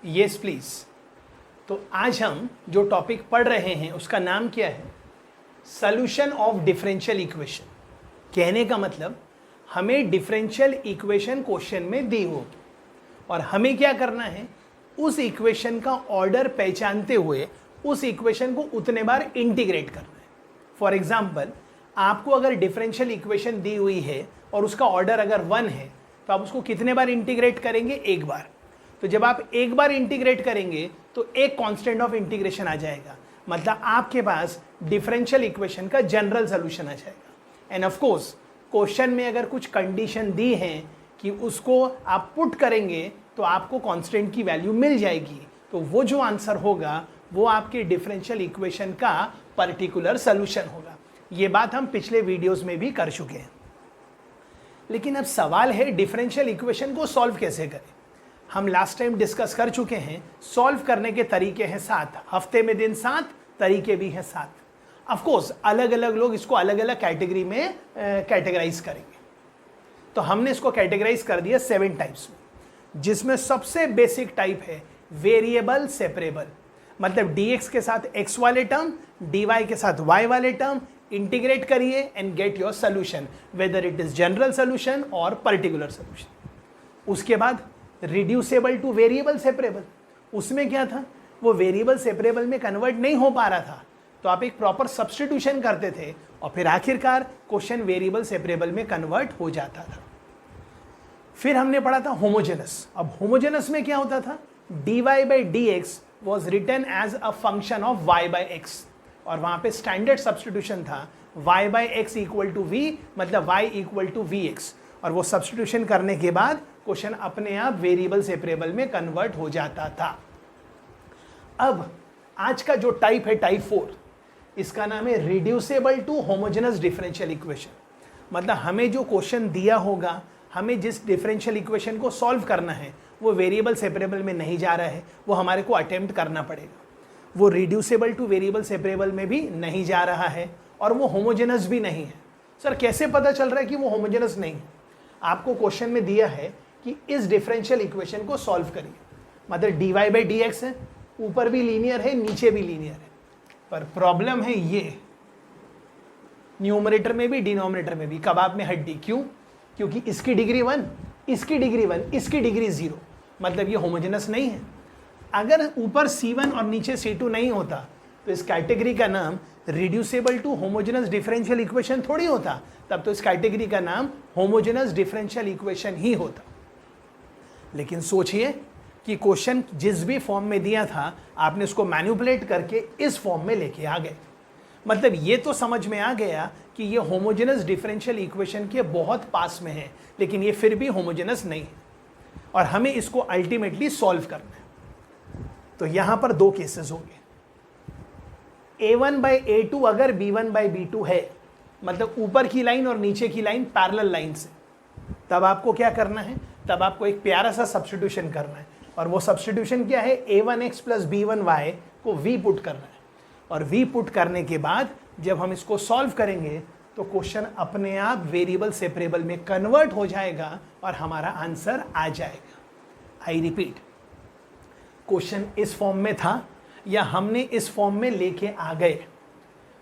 Yes please. तो आज हम जो टॉपिक पढ़ रहे हैं उसका नाम क्या है? Solution of differential equation. कहने का मतलब हमें डिफरेंशियल इक्वेशन क्वेश्चन में दी होगी और हमें क्या करना है, उस इक्वेशन का ऑर्डर पहचानते हुए उस इक्वेशन को उतने बार इंटीग्रेट करना है। फॉर एग्जाम्पल, आपको अगर डिफरेंशियल इक्वेशन दी हुई है और उसका ऑर्डर अगर 1 है तो आप उसको कितने बार इंटीग्रेट करेंगे? एक बार। तो जब आप एक बार इंटीग्रेट करेंगे तो एक कांस्टेंट ऑफ इंटीग्रेशन आ जाएगा, मतलब आपके पास डिफरेंशियल इक्वेशन का जनरल सोल्यूशन आ जाएगा। एंड ऑफ कोर्स क्वेश्चन में अगर कुछ कंडीशन दी है कि उसको आप पुट करेंगे तो आपको कांस्टेंट की वैल्यू मिल जाएगी, तो वो जो आंसर होगा वो आपके डिफरेंशियल इक्वेशन का पर्टिकुलर सोल्यूशन होगा। ये बात हम पिछले वीडियोस में भी कर चुके हैं। लेकिन अब सवाल है डिफरेंशियल इक्वेशन को सॉल्व कैसे करें। हम लास्ट टाइम डिस्कस कर चुके हैं, सॉल्व करने के तरीके हैं 7, हफ्ते में दिन 7, तरीके भी हैं 7। ऑफ कोर्स अलग अलग लोग इसको अलग अलग कैटेगरी में कैटेगराइज करेंगे। तो हमने इसको कैटेगराइज कर दिया 7 टाइप्स में, जिसमें सबसे बेसिक टाइप है वेरिएबल सेपरेबल, मतलब dx के साथ x वाले टर्म, dy के साथ y वाले टर्म इंटीग्रेट करिए and get your solution, whether it is general solution और पर्टिकुलर सोल्यूशन। उसके बाद रिड्यूसेबल टू वेरिएबल सेपरेबल, उसमें क्या था, वो वेरिएबल सेपरेबल में कन्वर्ट नहीं हो पा रहा था तो आप एक प्रॉपर सब्स्टिट्यूशन करते थे और फिर आखिरकार क्वेश्चन वेरिएबल सेपरेबल में कन्वर्ट हो जाता था। फिर हमने पढ़ा था होमोजेनस। अब होमोजेनस में क्या होता था, dy by dx was written as a function of y by x, और वहां पे स्टैंडर्ड सब्स्टिट्यूशन था y by x equal to v, मतलब y इक्वल टू vx, और वो सब्स्टिट्यूशन करने के बाद क्वेश्चन अपने आप वेरिएबल सेपरेबल में कन्वर्ट हो जाता था। अब आज का जो टाइप है टाइप 4, इसका नाम है reducible to homogeneous differential equation. मतलब हमें जो क्वेश्चन दिया होगा, हमें जिस डिफरेंशियल इक्वेशन को सॉल्व करना है वो वेरिएबल सेपरेबल में नहीं जा रहा है, वो हमारे को अटेम्प्ट करना पड़ेगा। वो रिड्यूसेबल टू वेरिएबल सेपरेबल में भी नहीं जा रहा है और वो होमोजेनस भी नहीं है। सर कैसे पता चल रहा है कि वो होमोजेनस नहीं है? आपको क्वेश्चन में दिया है कि इस डिफरेंशियल इक्वेशन को सॉल्व करिए, मतलब dy by dx है, ऊपर भी लीनियर है नीचे भी लीनियर है, पर प्रॉब्लम है ये न्यूमरेटर में भी डिनोमिनेटर में भी कबाब में हड्डी। क्यों? क्योंकि इसकी डिग्री 1, इसकी डिग्री 1, इसकी डिग्री 0, मतलब ये होमोजेनस नहीं है। अगर ऊपर C1 और नीचे C2 नहीं होता तो इस कैटेगरी का नाम reducible to homogeneous differential equation थोड़ी होता, तब तो इस कैटेगरी का नाम होमोजेनस डिफरेंशियल इक्वेशन ही होता। लेकिन सोचिए कि क्वेश्चन जिस भी फॉर्म में दिया था आपने उसको मैनिपुलेट करके इस फॉर्म में लेके आ गए, मतलब ये तो समझ में आ गया कि ये होमोजेनस डिफरेंशियल इक्वेशन के बहुत पास में है, लेकिन ये फिर भी होमोजेनस नहीं है और हमें इसको अल्टीमेटली सॉल्व करना है। तो यहां पर 2 केसेस होंगे, a1 by a2 अगर b1 by b2 है, मतलब ऊपर की लाइन और नीचे की लाइन पैरेलल लाइन से, तब आपको क्या करना है, तब आपको एक प्यारा सा सब्स्टिट्यूशन करना है, और वो सब्स्टिट्यूशन क्या है, a1x प्लस b1y को v पुट करना है, और v पुट करने के बाद जब हम इसको सॉल्व करेंगे तो क्वेश्चन अपने आप वेरिएबल सेपरेबल में कन्वर्ट हो जाएगा और हमारा आंसर आ जाएगा। आई रिपीट, क्वेश्चन इस फॉर्म में था या हमने इस फॉर्म में लेके आ गए,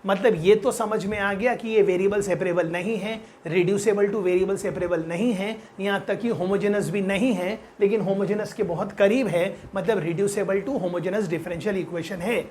मतलब ये तो समझ में आ गया कि ये वेरिएबल सेपरेबल नहीं है, रिड्यूसेबल टू वेरिएबल सेपरेबल नहीं है, यहाँ तक कि होमोजेनस भी नहीं है, लेकिन होमोजेनस के बहुत करीब है, मतलब reducible to homogeneous differential equation है।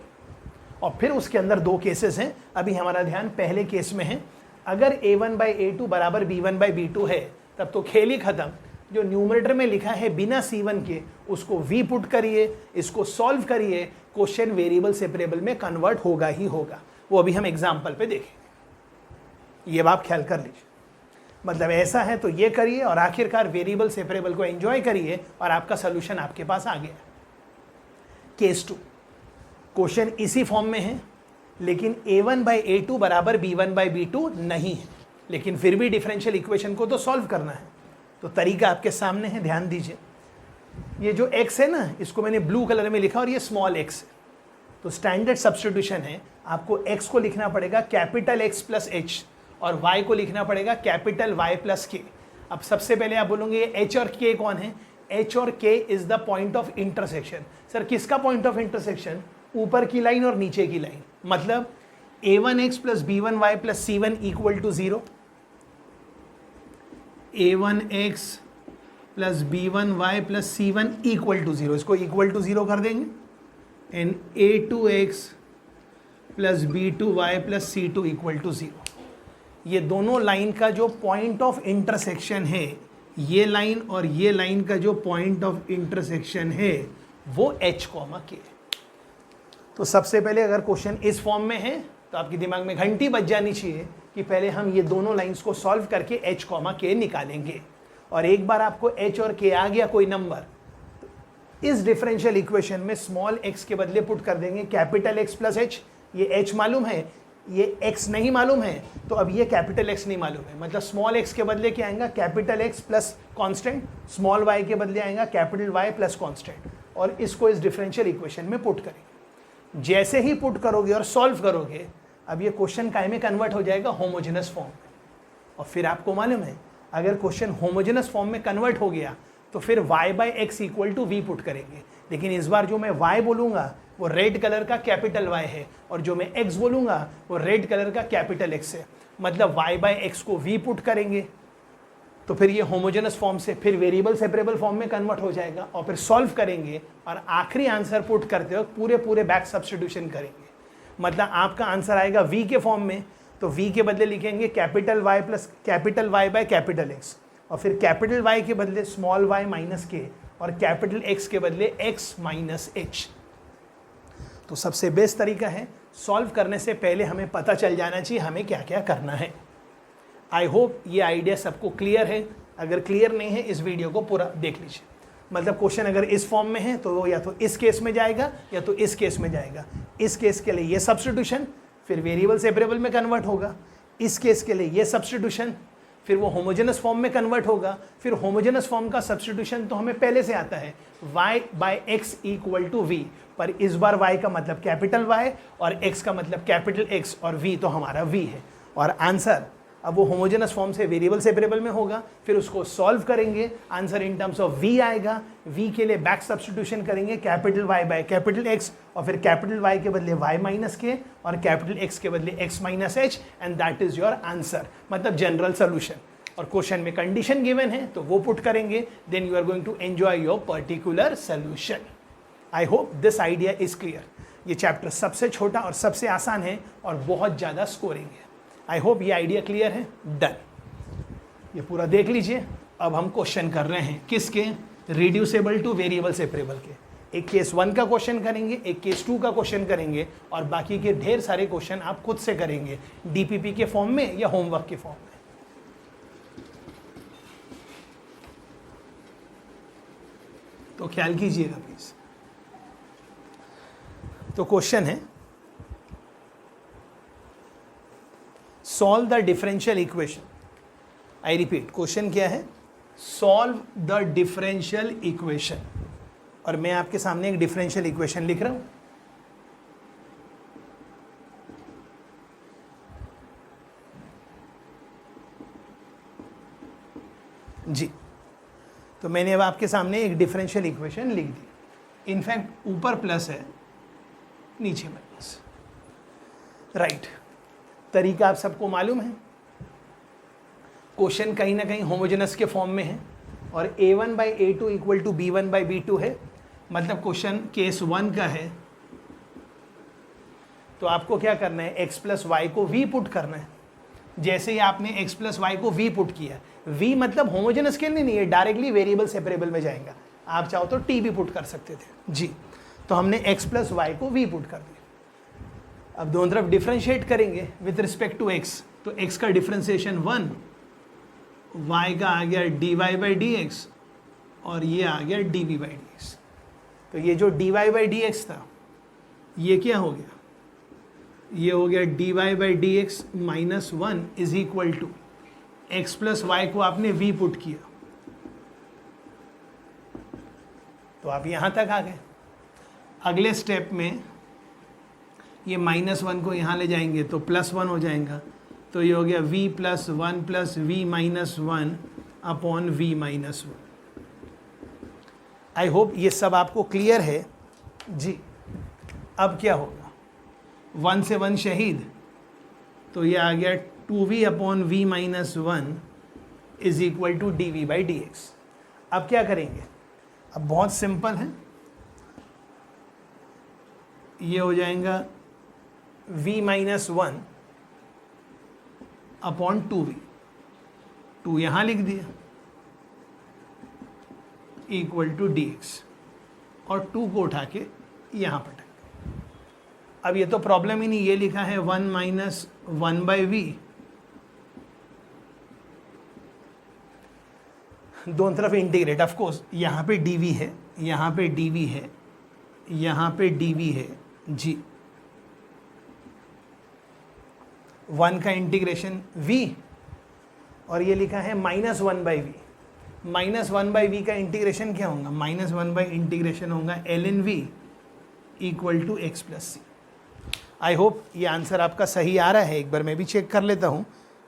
और फिर उसके अंदर 2 केसेस हैं, अभी हमारा ध्यान पहले केस में है। अगर a1 by a2 बराबर b1 by b2 है तब तो खेल ही खत्म। जो न्यूमरेटर में लिखा है बिना c1 के उसको v पुट करिए, इसको सॉल्व करिए, क्वेश्चन वेरिएबल सेपरेबल में कन्वर्ट होगा ही होगा। वो अभी हम एग्जाम्पल पे देखेंगे, ये बात ख्याल कर लीजिए। मतलब ऐसा है तो ये करिए और आखिरकार वेरिएबल सेपरेबल को एंजॉय करिए और आपका सोल्यूशन आपके पास आ गया। केस 2, क्वेश्चन इसी फॉर्म में है लेकिन a1 by a2 बराबर b1 by b2 नहीं है, लेकिन फिर भी डिफरेंशियल इक्वेशन को तो सॉल्व करना है। तो तरीका आपके सामने है, ध्यान दीजिए। ये जो x है ना, इसको मैंने ब्लू कलर में लिखा और ये स्मॉल x है, तो स्टैंडर्ड सब्स्टिट्यूशन है, आपको x को लिखना पड़ेगा कैपिटल X प्लस h और y को लिखना पड़ेगा कैपिटल Y प्लस K। अब सबसे पहले आप बोलोगे ये h और k कौन है, एच और k is the point of intersection. Sir किसका पॉइंट ऑफ इंटरसेक्शन? ऊपर की लाइन और नीचे की लाइन। मतलब a1x plus b1y plus c1 equal to 0, a1x plus b1y plus c1 equal to 0, इसको इक्वल टू 0 कर देंगे, and a2x plus b2y plus c2 equal to 0। ये दोनों लाइन का जो पॉइंट ऑफ इंटरसेक्शन है, ये लाइन और ये लाइन का जो पॉइंट ऑफ इंटरसेक्शन है वो h, k। तो सबसे पहले अगर क्वेश्चन इस फॉर्म में है तो आपके दिमाग में घंटी बज जानी चाहिए कि पहले हम ये दोनों लाइंस को सॉल्व करके h, k निकालेंगे। और एक बार आपको h और k आ गया कोई नंबर, इस डिफरेंशियल इक्वेशन में स्मॉल x के बदले पुट कर देंगे कैपिटल X प्लस h। ये h मालूम है, ये x नहीं मालूम है, तो अब ये कैपिटल X नहीं मालूम है, मतलब स्मॉल x के बदले क्या आएगा? Capital X plus constant. Small y के बदले आएगा कैपिटल Y प्लस कांस्टेंट। और इसको इस डिफरेंशियल इक्वेशन में पुट करेंगे। जैसे ही पुट करोगे और सॉल्व करोगे, अब ये क्वेश्चन काय में कन्वर्ट हो जाएगा? होमोजेनस फॉर्म में। और फिर आपको मालूम है अगर क्वेश्चन होमोजेनस फॉर्म में कन्वर्ट हो गया तो फिर y by x equal to v put करेंगे। लेकिन इस बार जो मैं y बोलूँगा वो रेड कलर का कैपिटल Y है, और जो मैं x बोलूँगा वो रेड कलर का कैपिटल X है। मतलब y बाई एक्स को v पुट करेंगे तो फिर ये होमोजेनस फॉर्म से फिर वेरिएबल सेपरेबल फॉर्म में कन्वर्ट हो जाएगा, और फिर सॉल्व करेंगे और आखिरी आंसर पुट करते वक्त पूरे बैक सब्स्टिट्यूशन करेंगे। मतलब आपका आंसर आएगा v के फॉर्म में, तो v के बदले लिखेंगे capital Y plus capital Y by capital X, और फिर कैपिटल Y के बदले स्मॉल y माइनस k, और कैपिटल X के बदले x माइनस h। तो सबसे बेस्ट तरीका है, सॉल्व करने से पहले हमें पता चल जाना चाहिए हमें क्या क्या करना है। आई होप ये आइडिया सबको क्लियर है। अगर क्लियर नहीं है इस वीडियो को पूरा देख लीजिए। मतलब क्वेश्चन अगर इस फॉर्म में है तो वो या तो इस केस में जाएगा या तो इस केस में जाएगा। इस केस के लिए ये सब्स्टिट्यूशन, फिर वेरिएबल सेपरेबल में कन्वर्ट होगा। इस केस के लिए ये सब्स्टिट्यूशन, फिर वो होमोजेनस फॉर्म में कन्वर्ट होगा। फिर होमोजेनस फॉर्म का सब्स्टिट्यूशन तो हमें पहले से आता है, y by x equal to v, पर इस बार y का मतलब कैपिटल Y और x का मतलब कैपिटल X, और v तो हमारा v है। और आंसर अब वो होमोजेनस फॉर्म से वेरिएबल सेपरेबल में होगा, फिर उसको सॉल्व करेंगे, answer in terms of v आएगा। v के लिए बैक सब्स्टिट्यूशन करेंगे capital Y by capital X, और फिर कैपिटल Y के बदले y माइनस के और कैपिटल X के बदले x minus h, and that is your answer, मतलब जनरल सोल्यूशन। और क्वेश्चन में कंडीशन गिवन है तो वो पुट करेंगे, then you are going to enjoy your particular solution. I hope this idea is clear. ये चैप्टर सबसे छोटा और सबसे आसान है और बहुत ज़्यादा स्कोरिंग है। आई होप ये आइडिया क्लियर है। डन, ये पूरा देख लीजिए। अब हम क्वेश्चन कर रहे हैं किसके? रिड्यूसेबल टू वेरिएबल सेपरेबल के। एक केस 1 का क्वेश्चन करेंगे, एक केस 2 का क्वेश्चन करेंगे, और बाकी के ढेर सारे क्वेश्चन आप खुद से करेंगे, डीपीपी के फॉर्म में या होमवर्क के फॉर्म में। तो ख्याल कीजिएगा प्लीज। तो क्वेश्चन है, solve the differential equation. I repeat, question क्या है? Solve the differential equation. और मैं आपके सामने एक डिफरेंशियल इक्वेशन लिख रहा हूं। जी, तो मैंने अब आपके सामने एक डिफरेंशियल इक्वेशन लिख दी। इनफैक्ट ऊपर प्लस है, नीचे माइनस। राइट, तरीका आप सबको मालूम है। क्वेश्चन कहीं ना कहीं होमोजेनस के फॉर्म में है, और a1 by a2 equal to b1 by b2 है। मतलब क्वेश्चन केस 1 का है, तो आपको क्या करना है? x प्लस वाई को v पुट करना है। जैसे ही आपने x प्लस वाई को v पुट किया, v मतलब होमोजेनस के लिए नहीं है, डायरेक्टली वेरिएबल सेपरेबल में जाएगा। आप चाहो तो t भी पुट कर सकते थे जी। तो हमने x प्लस वाई को v पुट कर दिया। अब दोनों तरफ डिफरेंशिएट करेंगे विथ रिस्पेक्ट टू x, तो x का डिफरेंशिएशन 1, y का आ गया dy बाई डी एक्स, और ये आ गया dv बाई डी एक्स। तो ये जो dy बाई डी एक्स था, ये क्या हो गया? ये हो गया dy by d x minus 1 is equal to x plus y को आपने v पुट किया, तो आप यहाँ तक आ गए। अगले स्टेप में ये -1 को यहाँ ले जाएंगे तो +1 हो जाएगा, तो ये हो गया v plus 1 plus v minus 1 upon v minus 1। आई होप ये सब आपको क्लियर है जी। अब क्या होगा, 1 से 1 शहीद, तो ये आ गया 2v upon v minus 1 is equal to d by d x. अब क्या करेंगे, अब बहुत सिंपल है, ये हो जाएगा v माइनस 1 अपॉन 2v, 2 यहाँ लिख दिया इक्वल टू डी एक्स, और 2 को उठा के यहाँ पटक। अब ये तो प्रॉब्लम ही नहीं, ये लिखा है 1 माइनस 1 बाई वी, दोनों तरफ इंटीग्रेट, ऑफ कोर्स यहाँ पे dv है, यहाँ पे dv है, यहाँ पे dv है जी, 1 का इंटीग्रेशन v, और ये लिखा है minus 1 by v, minus 1 by v का इंटीग्रेशन क्या होगा, माइनस 1 बाई इंटीग्रेशन होगा ln v equal to x plus c. I hope ये आंसर आपका सही आ रहा है। एक बार मैं भी चेक कर लेता हूँ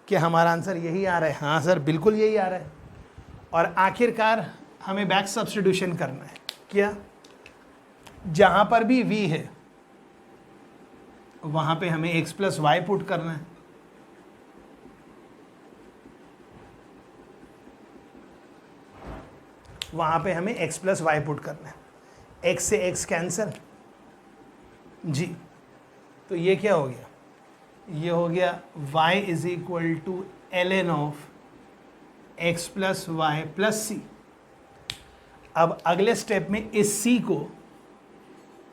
कि हमारा आंसर यही आ रहा है। हाँ सर, बिल्कुल यही आ रहा है। और आखिरकार हमें बैक सब्स्टिट्यूशन करना है। क्या, जहाँ पर भी v है वहाँ पे हमें x प्लस वाई पुट करना है। वहाँ पे हमें x प्लस वाई पुट करना है। x से x कैंसिल जी, तो ये क्या हो गया, ये हो गया y is equal to ln of x plus y plus C. अब अगले स्टेप में इस c को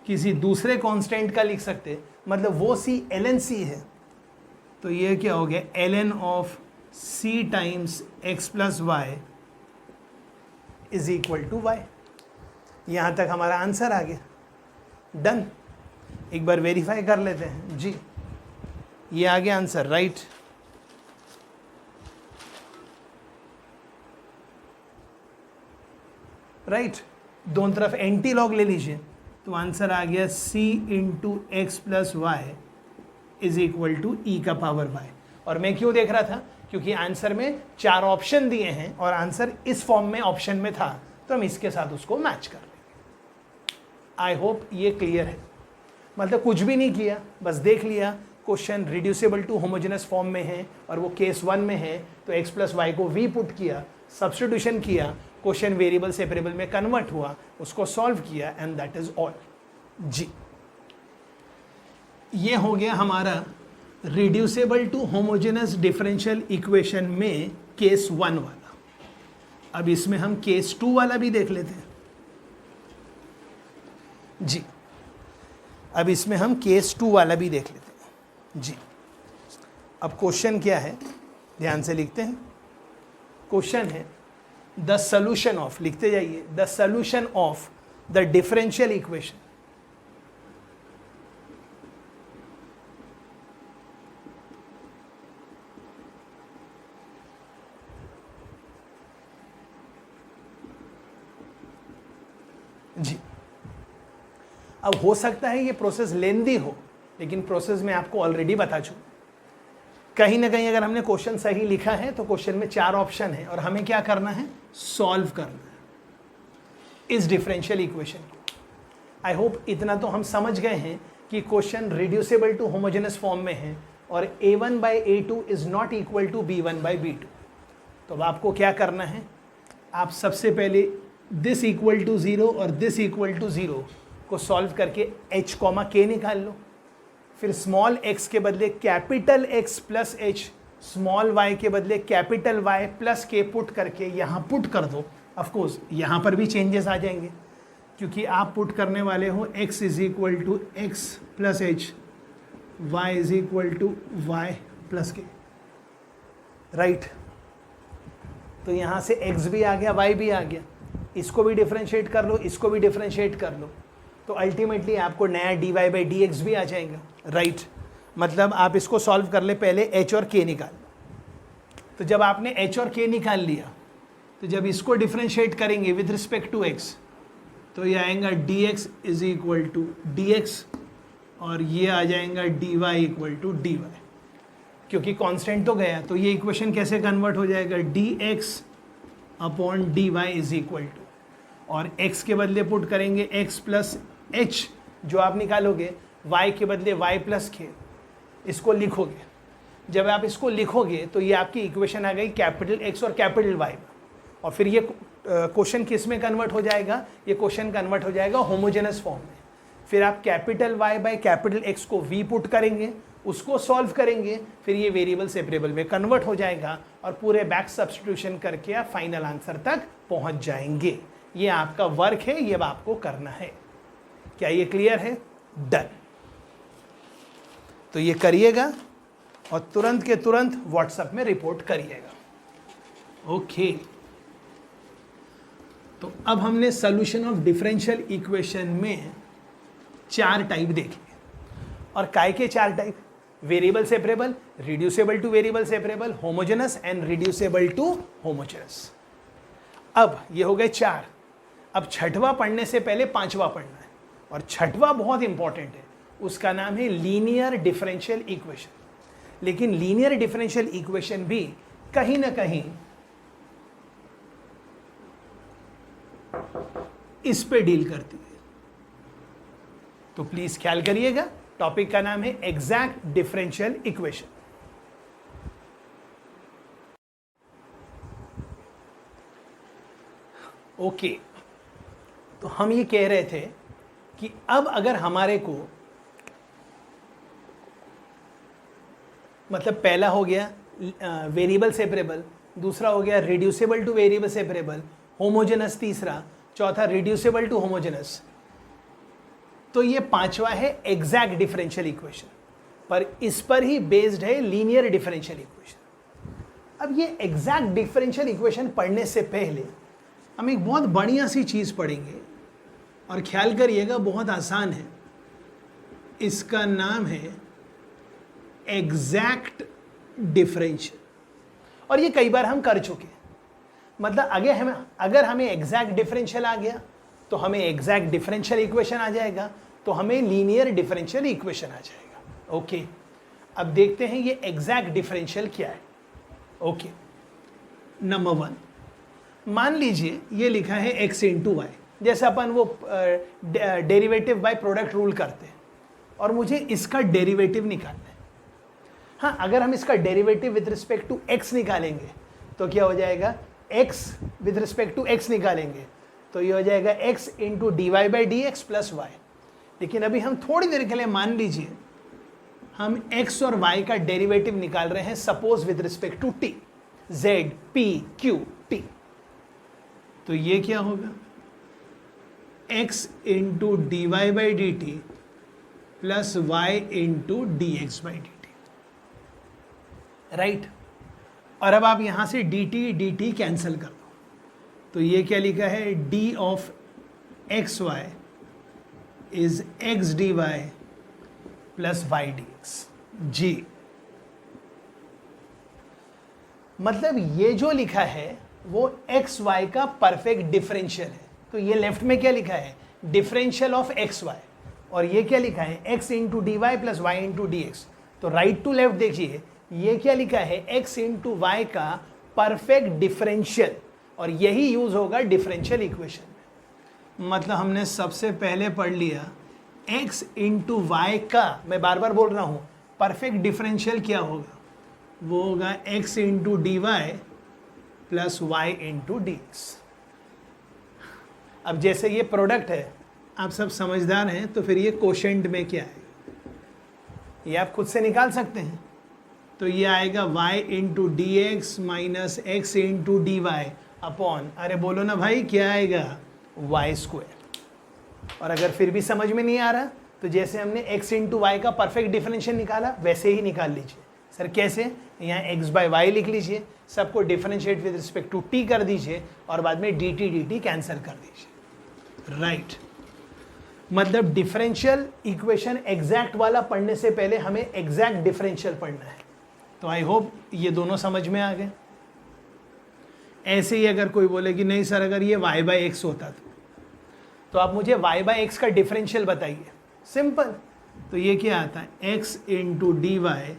किसी दूसरे कांस्टेंट का लिख सकते हैं, मतलब वो c ln c है, तो ये क्या हो गया ln of c times x plus y is equal to y. यहाँ तक हमारा आंसर आ गया। डन। एक बार वेरीफाई कर लेते हैं जी, ये आ गया आंसर, राइट। राइट, दोनों तरफ एंटी लॉग ले लीजिए, तो आंसर आ गया c into x plus y is equal to e का पावर वाई। और मैं क्यों देख रहा था, क्योंकि आंसर में 4 ऑप्शन दिए हैं और आंसर इस फॉर्म में ऑप्शन में था, तो हम इसके साथ उसको मैच कर लेंगे। आई होप ये क्लियर है। मतलब कुछ भी नहीं किया, बस देख लिया question reducible to homogeneous form में है और वो केस 1 में है, तो x प्लस वाई को v पुट किया, सब्स्टिट्यूशन किया, क्वेश्चन वेरिएबल सेपरेबल में कन्वर्ट हुआ, उसको सॉल्व किया, एंड दैट इज ऑल जी। ये हो गया हमारा reducible to homogeneous differential equation में केस 1 वाला। अब इसमें हम केस 2 वाला भी देख लेते हैं जी। अब इसमें हम केस 2 वाला भी देख लेते हैं जी। अब क्वेश्चन क्या है, ध्यान से लिखते हैं। क्वेश्चन है द सॉल्यूशन ऑफ, लिखते जाइए, the solution of the differential equation जी। अब हो सकता है ये प्रोसेस लेंदी हो, लेकिन प्रोसेस में आपको ऑलरेडी बता चुका। कहीं ना कहीं अगर हमने क्वेश्चन सही लिखा है तो क्वेश्चन में 4 ऑप्शन है और हमें क्या करना है, सॉल्व करना है इस डिफरेंशियल इक्वेशन को। आई होप इतना तो हम समझ गए हैं कि question reducible to homogeneous form में है और a1 by a2 is not equal to b1 by b2। तो अब आपको क्या करना है, आप सबसे पहले दिस इक्वल टू 0 और दिस इक्वल टू 0 को सॉल्व करके h कॉमा k निकाल लो। फिर स्मॉल x के बदले capital X plus h, small y के बदले capital Y plus k put करके यहाँ पुट कर दो। ऑफ कोर्स यहाँ पर भी चेंजेस आ जाएंगे, क्योंकि आप पुट करने वाले हो x is equal to x plus h, y is equal to y plus k, right. तो यहाँ से x भी आ गया, y भी आ गया, इसको भी डिफरेंशिएट कर लो, इसको भी डिफरेंशिएट कर लो, तो अल्टीमेटली आपको नया dy बाई डी एक्स भी आ जाएगा, राइट। मतलब आप इसको सॉल्व कर ले, पहले h और k निकाल। तो जब आपने h और k निकाल लिया, तो जब इसको डिफरेंशिएट करेंगे विद रिस्पेक्ट टू x, तो ये आएगा dx is equal to dx और ये आ जाएगा dy इक्वल टू dy। क्योंकि कांस्टेंट तो गया, तो ये इक्वेशन कैसे कन्वर्ट हो जाएगा, dx upon dy is equal to, और x के बदले पुट करेंगे x प्लस एच जो आप निकालोगे, y के बदले y प्लस के, इसको लिखोगे। जब आप इसको लिखोगे तो ये आपकी इक्वेशन आ गई कैपिटल X और कैपिटल Y। और फिर ये क्वेश्चन किस में कन्वर्ट हो जाएगा? ये क्वेश्चन कन्वर्ट हो जाएगा होमोजेनस फॉर्म में। फिर आप capital Y by capital X को V पुट करेंगे, उसको सॉल्व करेंगे, फिर ये वेरिएबल सेपरेबल में कन्वर्ट हो जाएगा और पूरे बैक सब्स्टिट्यूशन करके आप फाइनल आंसर तक पहुंच जाएंगे। ये आपका वर्क है, ये आपको करना है। क्या ये क्लियर है? डन। तो ये करिएगा और तुरंत के तुरंत व्हाट्सएप में रिपोर्ट करिएगा। ओके, तो अब हमने सॉल्यूशन ऑफ डिफरेंशियल इक्वेशन में 4 टाइप देखे। और काय के 4 type? Variable separable, reducible to variable separable, homogeneous and reducible to homogeneous. अब ये हो गए 4। अब छठवां पढ़ने से पहले 5वां पढ़ना है, और छठवां बहुत इंपॉर्टेंट है। उसका नाम है लीनियर डिफरेंशियल इक्वेशन। लेकिन लीनियर डिफरेंशियल इक्वेशन भी कहीं ना कहीं इस पे डील करती है, तो प्लीज ख्याल करिएगा। टॉपिक का नाम है एग्जैक्ट डिफरेंशियल इक्वेशन। ओके, तो हम ये कह रहे थे कि अब अगर हमारे को, मतलब पहला हो गया वेरिएबल सेपरेबल, दूसरा हो गया reducible to variable separable, homogeneous तीसरा, चौथा रिड्यूसेबल टू होमोजेनस, तो ये 5वां है एग्जैक्ट डिफरेंशियल इक्वेशन। पर इस पर ही बेस्ड है लीनियर डिफरेंशियल इक्वेशन। अब ये एग्जैक्ट डिफरेंशियल इक्वेशन पढ़ने से पहले हम एक बहुत बढ़िया सी चीज पढ़ेंगे, और ख्याल करिएगा बहुत आसान है। इसका नाम है एग्जैक्ट डिफरेंशियल, और ये कई बार हम कर चुके हैं। मतलब अगर हमें एग्जैक्ट डिफरेंशियल आ गया तो हमें एग्जैक्ट डिफरेंशियल इक्वेशन आ जाएगा, तो हमें लीनियर डिफरेंशियल इक्वेशन आ जाएगा। ओके, अब देखते हैं ये एग्जैक्ट डिफरेंशियल क्या है। ओके, नंबर 1, मान लीजिए ये लिखा है x इंटू वाई, जैसे अपन वो डेरिवेटिव बाय प्रोडक्ट रूल करते हैं, और मुझे इसका डेरिवेटिव निकालना है। हाँ, अगर हम इसका derivative with respect to x निकालेंगे तो क्या हो जाएगा? x with respect to x निकालेंगे तो ये हो जाएगा x into d y by d x plus y. लेकिन अभी हम थोड़ी देर के लिए मान लीजिए हम x और y का डेरिवेटिव निकाल रहे हैं, suppose with respect to t, z, p, q, t। तो ये क्या होगा? x into d y by d t plus y into d x by d t, right. और अब आप यहां से dt कैंसिल कर दो, तो ये क्या लिखा है? d of x y is x d y plus y d x जी। मतलब ये जो लिखा है वो एक्स वाई का परफेक्ट डिफरेंशियल है। तो ये लेफ्ट में क्या लिखा है? Differential of x y. और ये क्या लिखा है? x into d y plus y into d x. तो राइट टू लेफ्ट देखिए, ये क्या लिखा है? x इंटू वाई का परफेक्ट डिफरेंशियल, और यही यूज होगा डिफरेंशियल इक्वेशन में। मतलब हमने सबसे पहले पढ़ लिया x इंटू वाई का, मैं बार बार बोल रहा हूं, परफेक्ट डिफरेंशियल क्या होगा? वो होगा x into d y plus y into d x. अब जैसे ये प्रोडक्ट है, आप सब समझदार हैं, तो फिर ये कोशेंट में क्या है ये आप खुद से निकाल सकते हैं। तो ये आएगा y into d x minus x into d y upon, अरे बोलो ना भाई, क्या आएगा? Y square. और अगर फिर भी समझ में नहीं आ रहा तो जैसे हमने x इंटू वाई का परफेक्ट डिफरेंशियल निकाला वैसे ही निकाल लीजिए। सर कैसे? यहाँ x बाई वाई लिख लीजिए, सबको differentiate with respect to t कर दीजिए, और बाद में dt कैंसिल कर दीजिए, राइट। मतलब डिफरेंशियल इक्वेशन एग्जैक्ट वाला पढ़ने से पहले हमें एग्जैक्ट डिफरेंशियल पढ़ना है। तो आई होप ये दोनों समझ में आ गए। ऐसे ही अगर कोई बोले कि नहीं सर अगर ये y बाई एक्स होता तो आप मुझे y बाई एक्स का डिफरेंशियल बताइए। सिंपल, तो ये क्या आता है? x into d y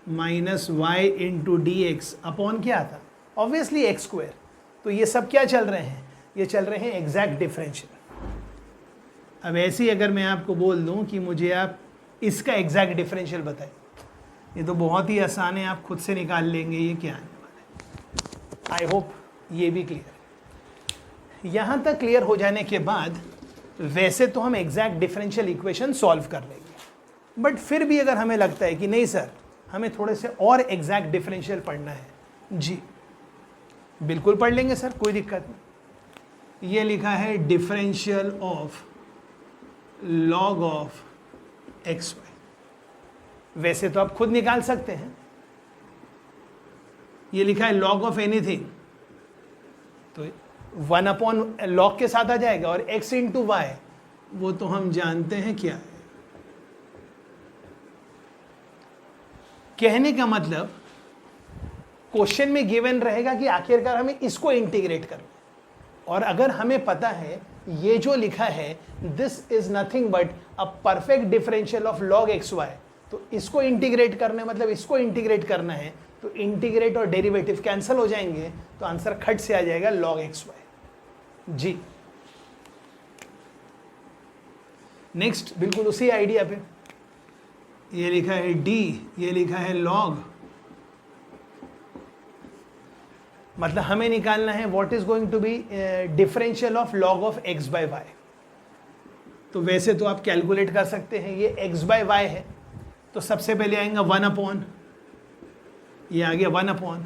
minus y into d x upon क्या आता? Obviously x square. तो ये सब क्या चल रहे हैं? ये चल रहे हैं एग्जैक्ट डिफरेंशियल। अब ऐसे ही अगर मैं आपको बोल दूं कि मुझे आप इसका एग्जैक्ट डिफरेंशियल बताएं, ये तो बहुत ही आसान है, आप खुद से निकाल लेंगे ये क्या आने वाला है। आई होप ये भी क्लियर है। यहाँ तक क्लियर हो जाने के बाद वैसे तो हम एग्जैक्ट डिफरेंशियल इक्वेशन सॉल्व कर लेंगे, बट फिर भी अगर हमें लगता है कि नहीं सर हमें थोड़े से और एग्जैक्ट डिफरेंशियल पढ़ना है, जी बिल्कुल पढ़ लेंगे सर, कोई दिक्कत नहीं। ये लिखा है differential of log of x y. वैसे तो आप खुद निकाल सकते हैं, ये लिखा है लॉग ऑफ एनीथिंग, तो 1 लॉग के साथ आ जाएगा, और x इंटू वाई वो तो हम जानते हैं क्या है। कहने का मतलब क्वेश्चन में गिवन रहेगा कि आखिरकार हमें इसको इंटीग्रेट करना है, और अगर हमें पता है ये जो लिखा है this is nothing but a perfect differential of log x y, तो इसको इंटीग्रेट करना है, मतलब इसको इंटीग्रेट करना है, तो इंटीग्रेट और डेरिवेटिव कैंसिल हो जाएंगे, तो आंसर खट से आ जाएगा लॉग एक्स वाई। जी नेक्स्ट बिल्कुल उसी आइडिया पे, ये लिखा है डी, ये लिखा है लॉग, मतलब हमें निकालना है what is going to be differential of log of x by y. तो वैसे तो आप कैलकुलेट कर सकते हैं, ये एक्स बाय वाई है, तो सबसे पहले आएगा 1/, ये आ गया 1/,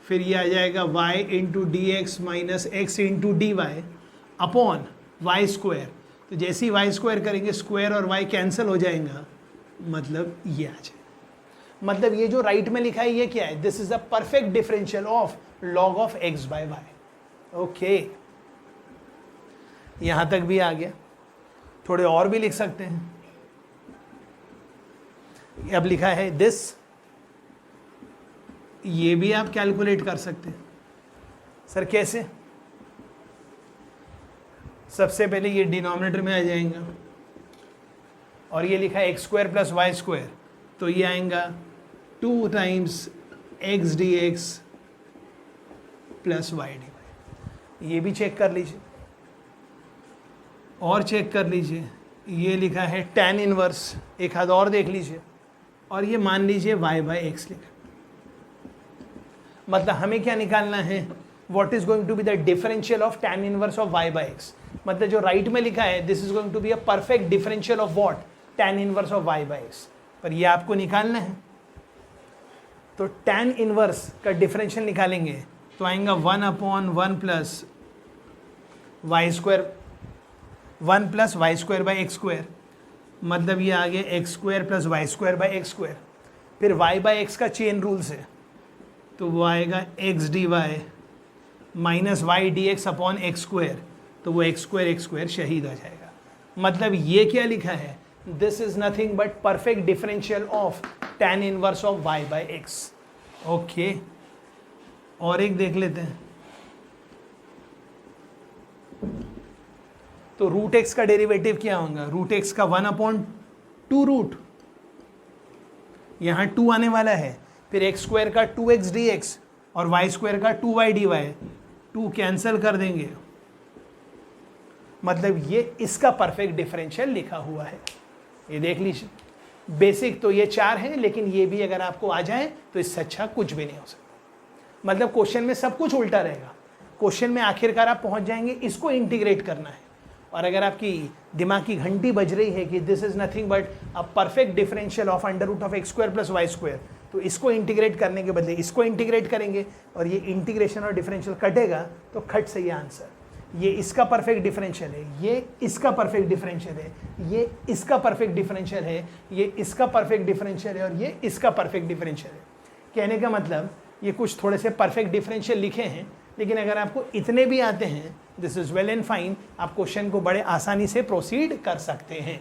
फिर ये आ जाएगा y into d x minus x into d y upon y square. तो जैसे ही वाई स्क्वायर करेंगे स्क्वायर और y कैंसिल हो जाएगा, मतलब ये आ जाएगा। मतलब ये जो राइट में लिखा है ये क्या है, this is the perfect differential of log of x by y. Okay, यहां तक भी आ गया। थोड़े और भी लिख सकते हैं, अब लिखा है दिस, ये भी आप कैलकुलेट कर सकते हैं। सर कैसे? सबसे पहले ये डिनोमिनेटर में आ जाएगा, और ये लिखा है x square plus y square, तो ये आएगा 2 times x d x plus y d y. ये भी चेक कर लीजिए, और चेक कर लीजिए, ये लिखा है tan इनवर्स, एक हाथ और देख लीजिए, और ये मान लीजिए y बाई एक्स लिखा। मतलब हमें क्या निकालना है, what is going to be the differential of tan inverse of y by x. मतलब जो राइट में लिखा है this is going to be a perfect differential of what, tan inverse of y by x, पर ये आपको निकालना है। तो tan इनवर्स का डिफरेंशियल निकालेंगे तो आएगा 1/1 plus y square, 1 plus y square by x square, मतलब ये आ गया x square plus y square by x square. फिर वाई बाई एक्स का चेन रूल से, तो वो आएगा x d y minus y d x upon x square, तो वो एक्स स्क्वायर शहीद आ जाएगा। मतलब ये क्या लिखा है, this is nothing but perfect differential of tan inverse of y by x. Okay, और एक देख लेते हैं। तो रूट एक्स का डेरिवेटिव क्या होगा, रूट एक्स का 1/2 रूट, यहाँ 2 आने वाला है, फिर एक्स स्क्वायर का 2x dx और वाई स्क्वायर का 2y dy, 2 कैंसिल कर देंगे, मतलब ये इसका परफेक्ट डिफरेंशियल लिखा हुआ है। ये देख लीजिए, बेसिक तो ये 4 है, लेकिन ये भी अगर आपको आ जाए तो इससे अच्छा कुछ भी नहीं हो सकता। मतलब क्वेश्चन में सब कुछ उल्टा रहेगा, क्वेश्चन में आखिरकार आप पहुंच जाएंगे इसको इंटीग्रेट करना है, और अगर आपकी दिमाग की घंटी बज रही है कि this is nothing but a perfect differential of under root of x square plus y square, तो इसको इंटीग्रेट करने के बदले इसको इंटीग्रेट करेंगे, और ये इंटीग्रेशन और डिफरेंशियल कटेगा तो खट से ये आंसर, ये इसका परफेक्ट डिफरेंशियल है, ये इसका परफेक्ट डिफरेंशियल है, ये इसका परफेक्ट डिफरेंशियल है, ये इसका परफेक्ट डिफरेंशियल है, और ये इसका परफेक्ट डिफरेंशियल है। कहने का मतलब ये कुछ थोड़े से परफेक्ट डिफरेंशियल लिखे हैं, लेकिन अगर आपको इतने भी आते हैं this is well and fine, आप क्वेश्चन को बड़े आसानी से प्रोसीड कर सकते हैं।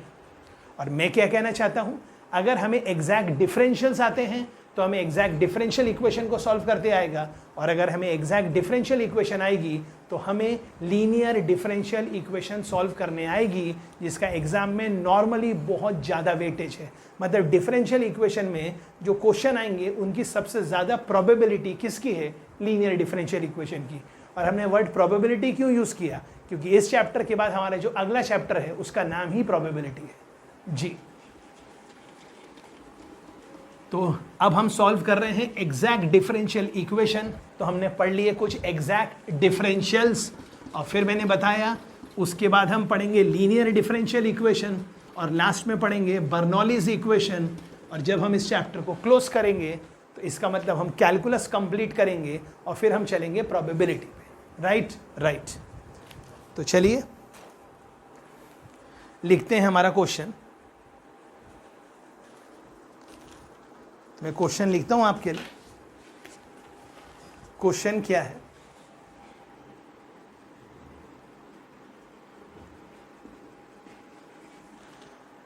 और मैं क्या कहना चाहता हूं, अगर हमें एग्जैक्ट डिफरेंशियल्स आते हैं तो हमें एग्जैक्ट डिफरेंशियल इक्वेशन को सॉल्व करते आएगा, और अगर हमें एग्जैक्ट डिफरेंशियल इक्वेशन आएगी तो हमें लीनियर डिफरेंशियल इक्वेशन सॉल्व करने आएगी, जिसका एग्जाम में नॉर्मली बहुत ज़्यादा वेटेज है। मतलब डिफरेंशियल इक्वेशन में जो क्वेश्चन आएंगे उनकी सबसे ज़्यादा प्रोबेबिलिटी किसकी है, लीनियर डिफरेंशियल इक्वेशन की। और हमने वर्ड प्रोबेबिलिटी क्यों यूज़ किया? क्योंकि इस चैप्टर के बाद हमारा जो अगला चैप्टर है उसका नाम ही प्रोबेबिलिटी है जी। तो अब हम सॉल्व कर रहे हैं एग्जैक्ट डिफरेंशियल इक्वेशन। तो हमने पढ़ लिए कुछ एग्जैक्ट डिफरेंशियल्स और फिर मैंने बताया उसके बाद हम पढ़ेंगे लीनियर डिफरेंशियल इक्वेशन और लास्ट में पढ़ेंगे बर्नौलीज इक्वेशन। और जब हम इस चैप्टर को क्लोज करेंगे तो इसका मतलब हम कैलकुलस कंप्लीट करेंगे और फिर हम चलेंगे प्रोबेबिलिटी पे। राइट। तो चलिए लिखते हैं हमारा क्वेश्चन। मैं क्वेश्चन लिखता हूं आपके लिए। क्वेश्चन क्या है?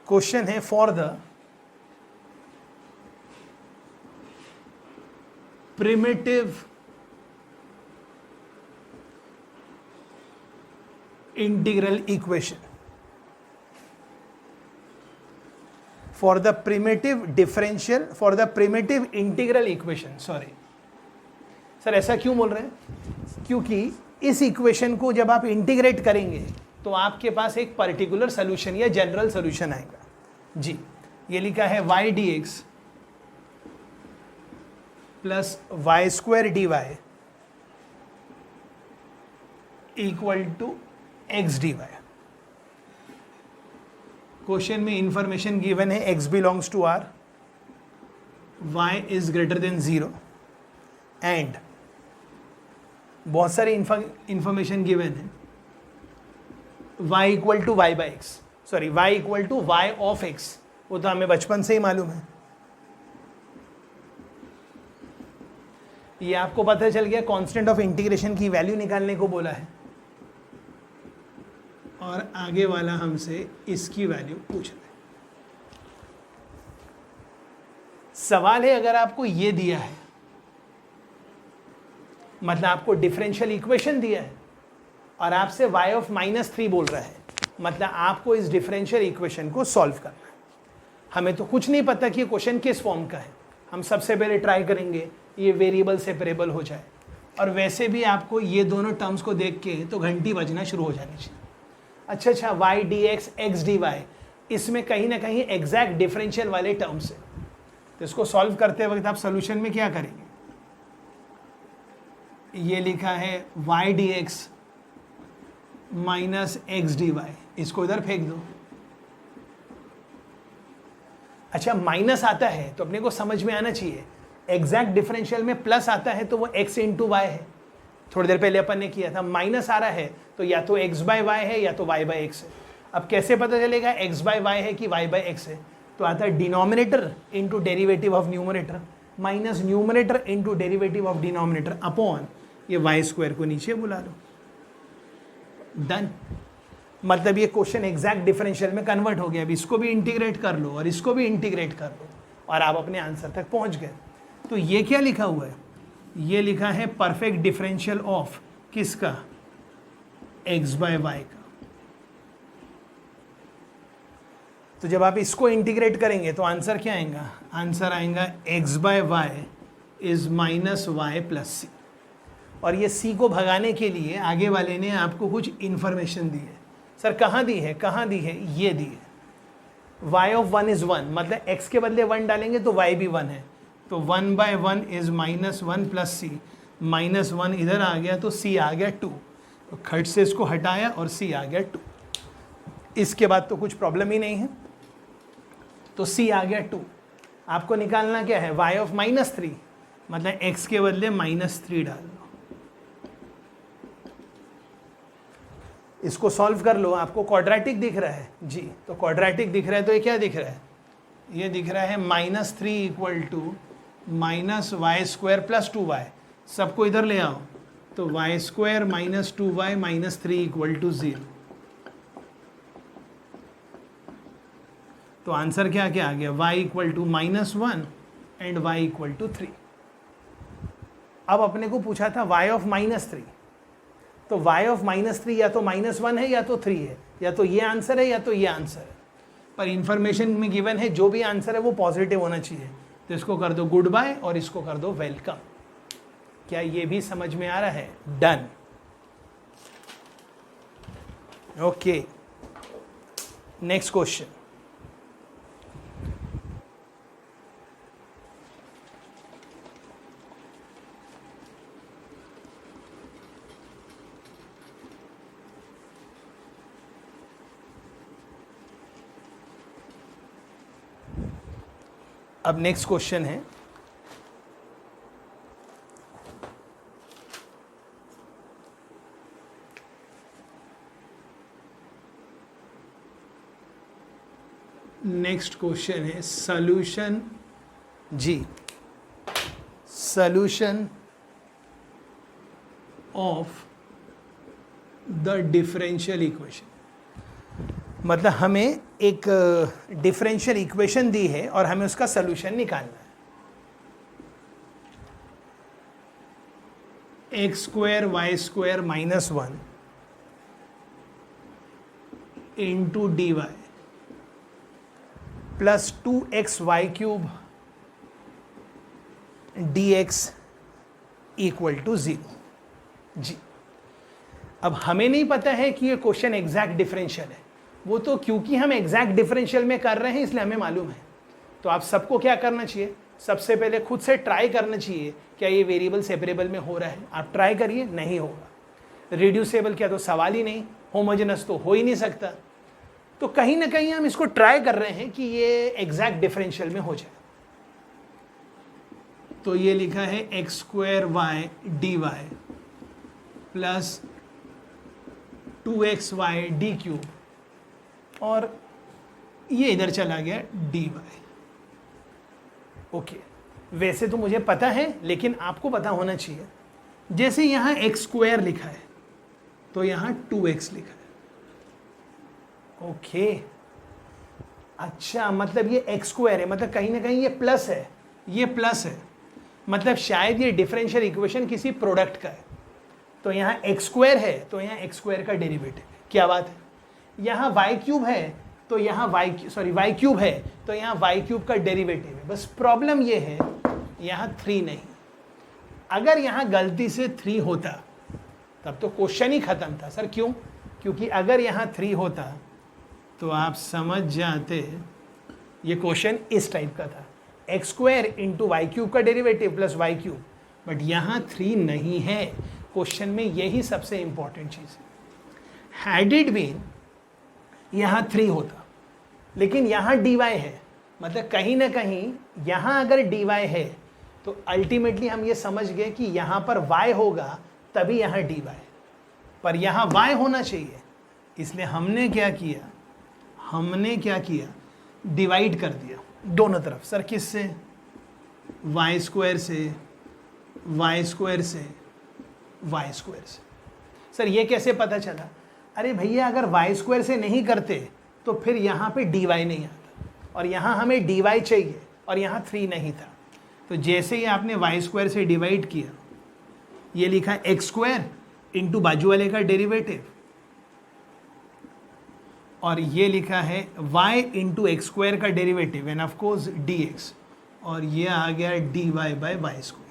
क्वेश्चन है for the primitive integral equation, for the primitive differential, for the primitive integral equation, sorry sir ऐसा क्यों बोल रहे हैं? क्योंकि इस इक्वेशन को जब आप इंटीग्रेट करेंगे तो आपके पास एक पर्टिकुलर सोल्यूशन या जनरल सोल्यूशन आएगा जी। ये लिखा है y dx plus y square d y equal to x d y. Question में इंफॉर्मेशन गिवन है x belongs to r, y is greater than 0 and बहुत सारे इंफॉर्मेशन गिवन है y equal to y by x, sorry y equal to y of x, वो तो हमें बचपन से ही मालूम है। ये आपको पता चल गया कांस्टेंट ऑफ इंटीग्रेशन की वैल्यू निकालने को बोला है और आगे वाला हमसे इसकी वैल्यू पूछ रहा है। सवाल है अगर आपको ये दिया है, मतलब आपको डिफरेंशियल इक्वेशन दिया है और आपसे y ऑफ -3 बोल रहा है, मतलब आपको इस डिफरेंशियल इक्वेशन को सॉल्व करना है। हमें तो कुछ नहीं पता कि ये क्वेश्चन किस फॉर्म का है। हम सबसे पहले ट्राई करेंगे ये वेरिएबल सेपरेबल हो जाए, और वैसे भी आपको ये दोनों टर्म्स को देख के तो घंटी बजना शुरू हो जानी चाहिए। अच्छा y dx x dy, इसमें कहीं ना कहीं एग्जैक्ट डिफरेंशियल वाले टर्म्स है। तो इसको सॉल्व करते वक्त आप सोल्यूशन में क्या करेंगे? ये लिखा है y dx minus x d y, इसको इधर फेंक दो। अच्छा माइनस आता है तो अपने को समझ में आना चाहिए, एग्जैक्ट डिफरेंशियल में प्लस आता है तो वो x इंटू वाई है। थोड़ी देर पहले अपन ने किया था, माइनस आ रहा है तो या तो x बाय वाई है या तो y बाय x है। अब कैसे पता चलेगा x बाय वाई है कि y बाय x है? तो आता है denominator into derivative of numerator minus numerator into derivative of denominator upon ये वाई स्क्वायर को नीचे बुला लो। डन। मतलब ये क्वेश्चन एग्जैक्ट डिफरेंशियल में कन्वर्ट हो गया। अब इसको भी इंटीग्रेट कर लो और इसको भी इंटीग्रेट कर लो और आप अपने आंसर तक पहुंच गए। तो ये क्या लिखा हुआ है? ये लिखा है परफेक्ट डिफरेंशियल ऑफ किसका? x बाय वाई का। तो जब आप इसको इंटीग्रेट करेंगे तो आंसर क्या आएगा? आंसर आएगा x by y is minus y plus c. और ये c को भगाने के लिए आगे वाले ने आपको कुछ इंफॉर्मेशन दी है। सर कहाँ दी है? कहाँ दी है? ये दी है। y ऑफ 1 इज 1, मतलब x के बदले 1 डालेंगे तो y भी 1 है, तो 1 by 1 is minus 1 plus c. Minus 1 इधर आ गया तो c आ गया 2, तो खट से इसको हटाया और c आ गया 2। इसके बाद तो कुछ प्रॉब्लम ही नहीं है, तो c आ गया 2। आपको निकालना क्या है? y ऑफ -3, मतलब x के बदले -3 डाल लो। इसको सॉल्व कर लो। आपको क्वाड्रेटिक दिख रहा है जी, तो क्वाड्रेटिक दिख रहा है तो ये क्या दिख रहा है? ये दिख रहा है -3 equal to minus y square plus 2y। सबको इधर ले आओ, तो y square minus 2y minus 3 equal to 0। तो आंसर क्या क्या आ गया? y equal to -1 and y equal to 3। अब अपने को पूछा था y ऑफ -3, तो y ऑफ -3 या तो -1 है या तो 3 है, या तो ये आंसर है या तो ये आंसर है। पर इंफॉर्मेशन में गिवन है जो भी आंसर है वो पॉजिटिव होना चाहिए। तो इसको कर दो गुड बाय और इसको कर दो वेलकम। क्या ये भी समझ में आ रहा है? डन। Okay, next question. अब नेक्स्ट क्वेश्चन है, नेक्स्ट क्वेश्चन है सॉल्यूशन, जी, solution of the differential equation. मतलब हमें एक डिफरेंशियल इक्वेशन दी है और हमें उसका सॉल्यूशन निकालना है। X square y square minus 1 into d y plus 2x y cube d x equal to 0। जी, अब हमें नहीं पता है कि ये क्वेश्चन एग्जैक्ट डिफरेंशियल है, वो तो क्योंकि हम एग्जैक्ट डिफरेंशियल में कर रहे हैं इसलिए हमें मालूम है। तो आप सबको क्या करना चाहिए, सबसे पहले खुद से ट्राई करना चाहिए क्या ये वेरिएबल सेपरेबल में हो रहा है। आप ट्राई करिए, नहीं होगा। रिड्यूसेबल क्या, तो सवाल ही नहीं। होमोजेनस तो हो ही नहीं सकता। तो कहीं ना कहीं हम इसको ट्राई कर रहे हैं कि ये एग्जैक्ट डिफरेंशियल में हो जाए। तो ये लिखा है x square y d y plus 2x y d cube और ये इधर चला गया डी वाई। ओके, वैसे तो मुझे पता है लेकिन आपको पता होना चाहिए। जैसे यहाँ एक्स स्क्वायर लिखा है तो यहाँ 2x लिखा है। ओके, अच्छा, मतलब ये एक्स स्क्वायर है, मतलब कहीं ना कहीं ये प्लस है, ये प्लस है, मतलब शायद ये डिफरेंशियल इक्वेशन किसी प्रोडक्ट का है। तो यहाँ एक्स स्क्वायर है तो यहाँ एक्स स्क्वायर का डेरिवेटिव, क्या बात है। यहाँ वाई क्यूब है तो यहाँ वाई क्यूब है तो यहाँ वाई क्यूब का डेरिवेटिव है। बस प्रॉब्लम ये है यहाँ 3 नहीं। अगर यहाँ गलती से 3 होता तब तो क्वेश्चन ही खत्म था। सर क्यों? क्योंकि अगर यहाँ 3 होता तो आप समझ जाते ये क्वेश्चन इस टाइप का था, x square into y cube का derivative plus y cube. But यहाँ 3 नहीं है क्वेश्चन में, यही सबसे इंपॉर्टेंट चीज़ है। हैड इट बीन यहाँ 3 होता, लेकिन यहाँ dy है, मतलब कहीं ना कहीं यहाँ अगर dy है तो अल्टीमेटली हम ये समझ गए कि यहाँ पर y होगा तभी यहाँ dy है, पर यहाँ y होना चाहिए। इसलिए हमने क्या किया, डिवाइड कर दिया दोनों तरफ। सर किससे? वाई स्क्वायर से, वाई स्क्वायर से, वाई स्क्वायर से। सर ये कैसे पता चला? अरे भैया, अगर वाई स्क्वायर से नहीं करते तो फिर यहाँ पे dy नहीं आता, और यहाँ हमें dy चाहिए और यहाँ 3 नहीं था। तो जैसे ही आपने वाई स्क्वायर से डिवाइड किया, ये लिखा एक्स स्क्वायर इंटू बाजू वाले का डेरिवेटिव, और ये लिखा है y इंटू एक्स स्क्वायर का derivative end of course dx, और ये आ गया dy बाय वाई स्क्वायर।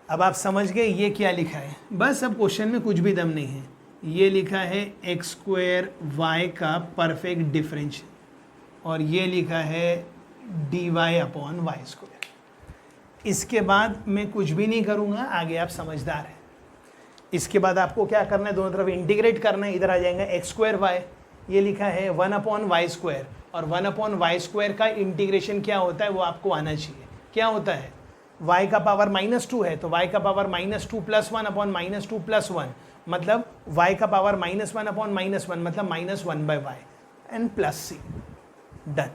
अब आप समझ गए ये क्या लिखा है। बस अब क्वेश्चन में कुछ भी दम नहीं है। ये लिखा है एक्स स्क्वायर वाई का परफेक्ट डिफरेंशियल, और ये लिखा है dy अपॉन वाई स्क्वायर। इसके बाद मैं कुछ भी नहीं करूँगा, आगे आप समझदार हैं। इसके बाद आपको क्या करना है, दोनों तरफ इंटीग्रेट करना है। इधर आ जाएगा एक्स स्क्वायर वाई, ये लिखा है 1 अपॉन वाई स्क्वायर, और 1 अपॉन वाई स्क्वायर का इंटीग्रेशन क्या होता है वो आपको आना चाहिए। क्या होता है? y का पावर -2 है तो y का पावर -2 प्लस 1 अपॉन -2 प्लस 1, मतलब y का पावर -1 अपॉन -1, मतलब -1/y and plus c। Done.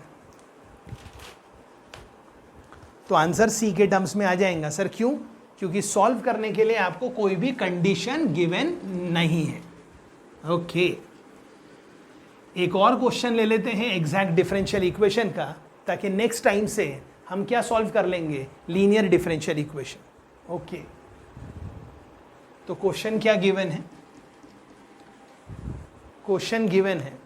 तो आंसर c के टर्म्स में आ जाएगा। सर क्यों? क्योंकि सॉल्व करने के लिए आपको कोई भी कंडीशन गिवन नहीं है। ओके, एक और क्वेश्चन ले लेते हैं एग्जैक्ट डिफरेंशियल इक्वेशन का, ताकि नेक्स्ट टाइम से हम क्या सॉल्व कर लेंगे, लीनियर डिफरेंशियल इक्वेशन। ओके, तो क्वेश्चन क्या गिवन है? क्वेश्चन गिवन है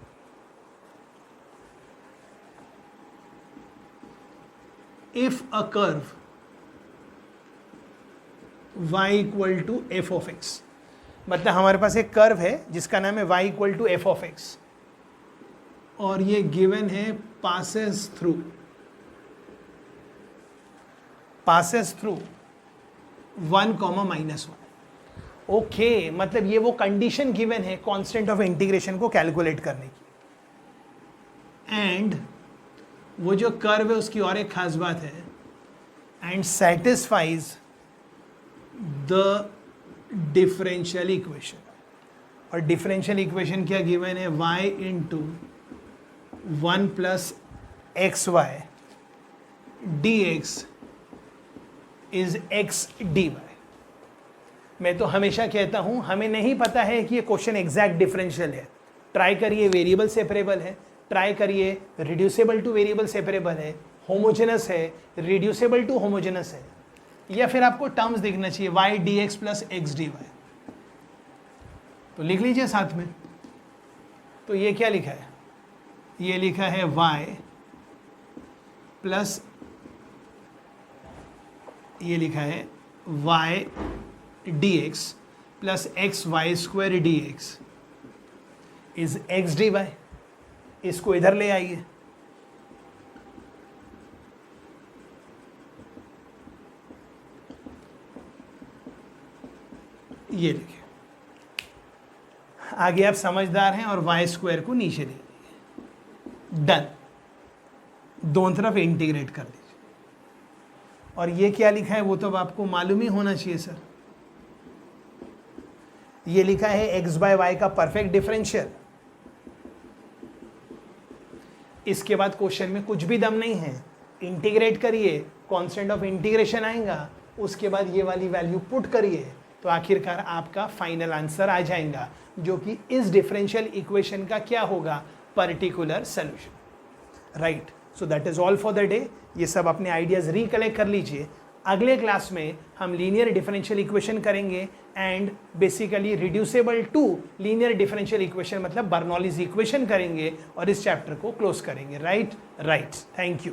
if a curve y equal to f of x, मतलब हमारे पास एक कर्व है जिसका नाम है y equal to f of x, और ये गिवन है पासेस थ्रू 1, -1। ओके, मतलब ये वो कंडीशन गिवन है कांस्टेंट ऑफ इंटीग्रेशन को कैलकुलेट करने की। एंड वो जो कर्व है उसकी और एक खास बात है, and satisfies the differential equation. और डिफरेंशियल इक्वेशन क्या गिवन है, y into 1 plus x y d x is x d y. मैं तो हमेशा कहता हूं हमें नहीं पता है कि ये क्वेश्चन एग्जैक्ट डिफरेंशियल है, ट्राई करिए वेरिएबल सेपरेबल है, ट्राई करिए रिड्यूसेबल टू वेरिएबल सेपरेबल है, होमोजेनस है, रिड्यूसेबल टू होमोजेनस है, या फिर आपको टर्म्स देखना चाहिए y dx plus x d y. तो लिख लीजिए साथ में। तो ये क्या लिखा है, ये लिखा है y प्लस, ये लिखा है y dx plus x y square d x is x d y. इसको इधर ले आइए, ये लिखिए। आगे आप समझदार हैं और वाई स्क्वायर को नीचे ले लीजिए। डन, दोनों तरफ इंटीग्रेट कर दीजिए। और ये क्या लिखा है वो तो अब आपको मालूम ही होना चाहिए सर। ये लिखा है एक्स बाय वाई का परफेक्ट डिफरेंशियल। इसके बाद क्वेश्चन में कुछ भी दम नहीं है, इंटीग्रेट करिए, कांस्टेंट ऑफ इंटीग्रेशन आएगा, उसके बाद ये वाली वैल्यू पुट करिए, तो आखिरकार आपका फाइनल आंसर आ जाएगा, जो कि इस डिफरेंशियल इक्वेशन का क्या होगा, particular solution. Right, so that is all for the day. ये सब अपने आइडियाज रिकलेक्ट कर लीजिए। अगले क्लास में हम लीनियर डिफरेंशियल इक्वेशन करेंगे and basically reducible to linear differential equation मतलब बर्नौलीज इक्वेशन करेंगे और इस चैप्टर को क्लोज करेंगे। Right, thank you.